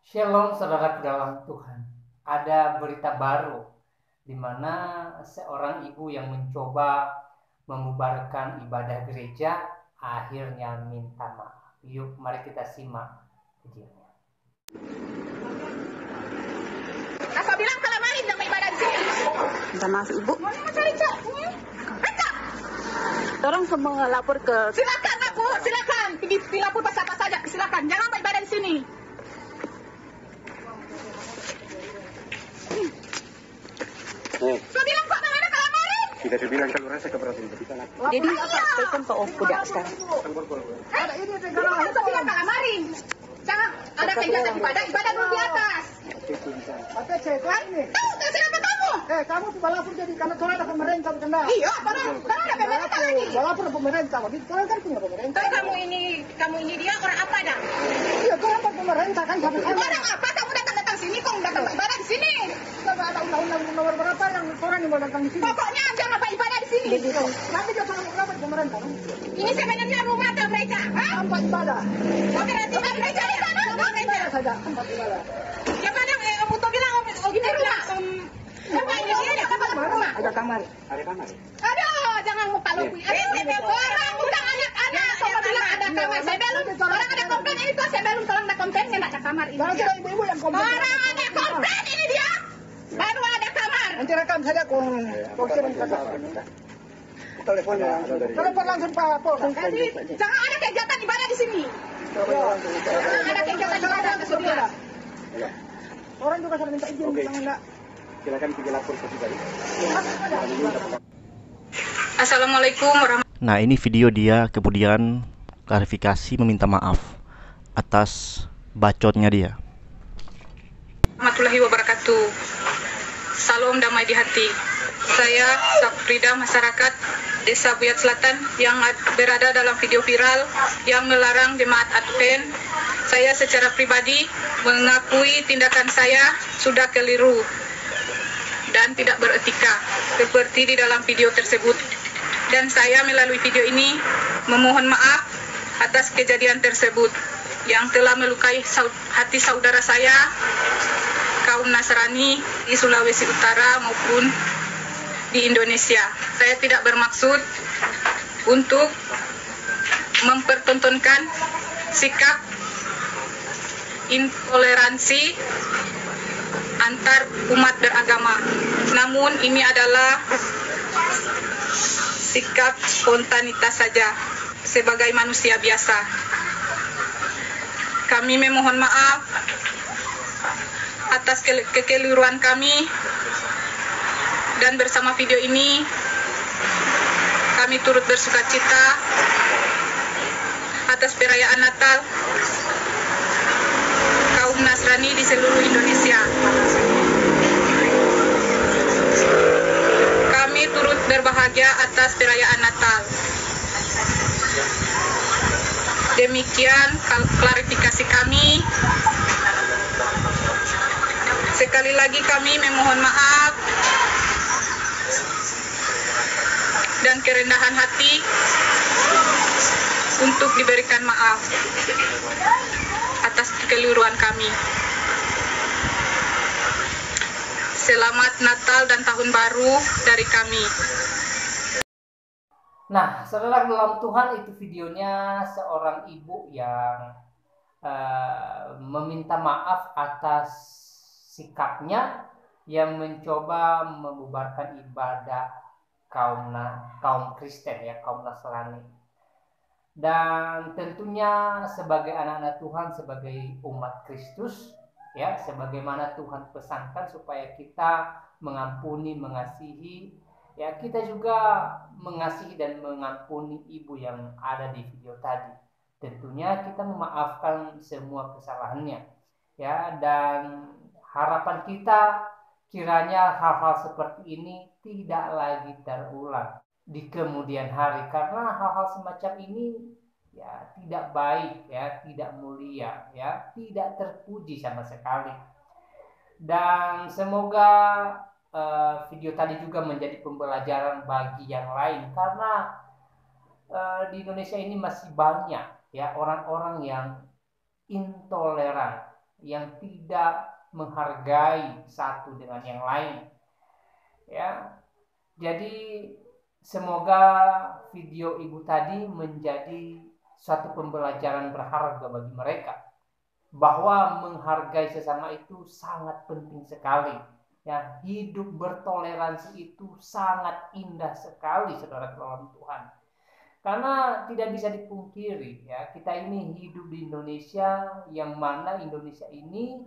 Shalom saudara dalam Tuhan. Ada berita baru di mana seorang ibu yang mencoba membubarkan ibadah gereja akhirnya minta maaf. Yuk mari kita simak videonya. Apa bilang kalau main sama ibadah di sini? Minta maaf ibu. Mau cari cak? Orang semua lapor ke. Silakan aku, silakan. Dilapor pas apa saja, silakan. Jangan ibadah di sini. Saya bilang kok mana kalau main? Tidak dibilang kalau rasa keberatan kita lah. Jadi telepon ke Oppo dah sekarang. Ada ini saya bilang kalau main. Jangan ada kegiatan ibadah dulu di atas. Apa cek ini? Tahu tak siapa kamu? Kamu tuh balapur jadi karena orang ada pemerintah bukan dah. Iya, karena ada pemerintah lagi. Balapur pemerintah, tapi kalian kan punya pemerintah. Tahu kamu ini dia orang apa dah? Iya, kalian kan pemerintah kan sama sama. Orang apa kamu datang sini? Kok datang ibadah di sini? Kalau ada undang-undang nomor berapa yang orang yang mau datang di sini? Pokoknya jangan apa ibadah di sini. Nanti dia sama berapa pemerintah? Ini sebenarnya rumah atau gereja? Hah? Tempat ibadah. Oke, nanti gereja di sana. Ibadah saja, tempat ibadah. Ya kadang kamu tuh bilang gini rumah. Apa ini sini ada rumah? Ada kamar. Ada kamar. Aduh, jangan muka lu. Orang bukan anak-anak. Kamu bilang ada kamar. Saya belum. Orang ada komplain itu. Saya belum. Tolong ada komplain. Saya nggak ada kamar ini. Kalau dia. kira ibu-ibu yang komplain. Orang ada komplain ini dia. Baru ada kamar. Nanti rekam saja kong kirim ke telepon ya. Telepon langsung Pak Polres. Jadi jangan ada kegiatan ibadah di sini. Jangan ada kegiatan ibadah ke saudara. Orang juga sudah minta izin, Oke. jangan enggak. Silakan pergi lapor ke pribadi. Assalamualaikum warahmatullahi Nah, ini video dia kemudian klarifikasi meminta maaf atas bacotnya dia. wabarakatuh. Salam damai di hati. Saya Safrida, masyarakat Desa Buyat Selatan yang berada dalam video viral yang melarang jemaat Advent. Saya secara pribadi mengakui tindakan saya sudah keliru dan tidak beretika seperti di dalam video tersebut. Dan saya melalui video ini memohon maaf atas kejadian tersebut yang telah melukai hati saudara saya kaum Nasrani di Sulawesi Utara maupun di Indonesia. Saya tidak bermaksud untuk mempertontonkan sikap intoleransi antar umat beragama. Namun ini adalah sikap spontanitas saja sebagai manusia biasa. Kami memohon maaf atas kekeliruan kami, dan bersama video ini kami turut bersuka cita atas perayaan Natal kaum Nasrani di seluruh Indonesia. Kami turut berbahagia atas perayaan Natal. Demikian klarifikasi kami. Sekali lagi kami memohon maaf dan kerendahan hati untuk diberikan maaf atas kekeliruan kami. Selamat Natal dan Tahun Baru dari kami. Nah, saudara dalam Tuhan, itu videonya seorang ibu yang meminta maaf atas sikapnya yang mencoba membubarkan ibadah kaum Kristen ya, kaum Nasrani. Dan tentunya sebagai anak-anak Tuhan, sebagai umat Kristus ya, sebagaimana Tuhan pesankan supaya kita mengampuni, mengasihi ya, kita juga mengasihi dan mengampuni ibu yang ada di video tadi. Tentunya kita memaafkan semua kesalahannya ya, dan harapan kita kiranya hal-hal seperti ini tidak lagi terulang di kemudian hari, karena hal-hal semacam ini ya tidak baik ya, tidak mulia ya, tidak terpuji sama sekali. Dan semoga video tadi juga menjadi pembelajaran bagi yang lain, karena di Indonesia ini masih banyak ya orang-orang yang intoleran yang tidak menghargai satu dengan yang lain. Ya. Jadi semoga video ibu tadi menjadi suatu pembelajaran berharga bagi mereka, bahwa menghargai sesama itu sangat penting sekali. Ya, hidup bertoleransi itu sangat indah sekali, saudara dalam Tuhan. Karena tidak bisa dipungkiri, ya, kita ini hidup di Indonesia, yang mana Indonesia ini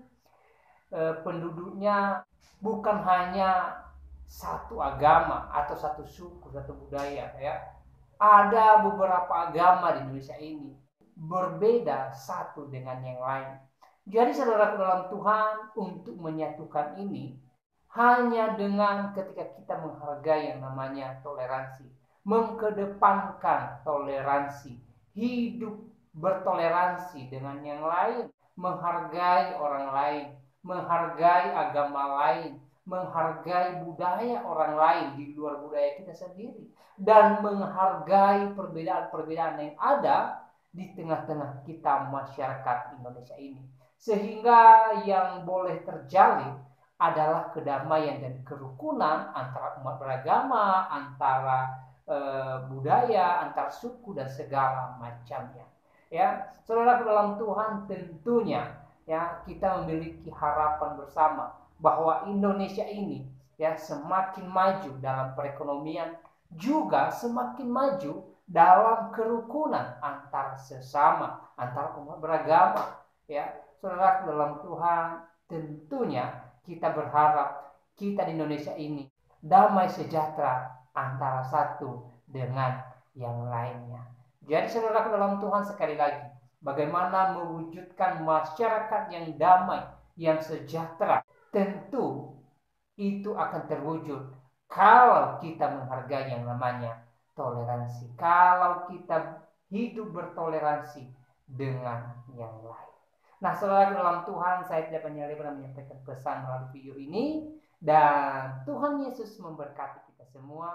penduduknya bukan hanya satu agama atau satu suku, satu budaya, ya. Ada beberapa agama di Indonesia ini berbeda satu dengan yang lain. Jadi saudara dalam Tuhan, untuk menyatukan ini hanya dengan ketika kita menghargai yang namanya toleransi, mengkedepankan toleransi, hidup bertoleransi dengan yang lain, menghargai orang lain, menghargai agama lain, menghargai budaya orang lain di luar budaya kita sendiri, dan menghargai perbedaan-perbedaan yang ada di tengah-tengah kita masyarakat Indonesia ini. Sehingga yang boleh terjalin adalah kedamaian dan kerukunan antara umat beragama, antara budaya, antar suku dan segala macamnya. Ya, saudara dalam Tuhan, tentunya ya kita memiliki harapan bersama bahwa Indonesia ini ya semakin maju dalam perekonomian, juga semakin maju dalam kerukunan antar sesama, antar umat beragama. Ya, saudara dalam Tuhan, tentunya kita berharap kita di Indonesia ini damai sejahtera antara satu dengan yang lainnya. Jadi saudara dalam Tuhan, sekali lagi, bagaimana mewujudkan masyarakat yang damai, yang sejahtera, tentu itu akan terwujud kalau kita menghargai yang namanya toleransi, kalau kita hidup bertoleransi dengan yang lain. Nah, saudara dalam Tuhan, saya tidak pernah menyampaikan pesan melalui video ini, dan Tuhan Yesus memberkati kita semua.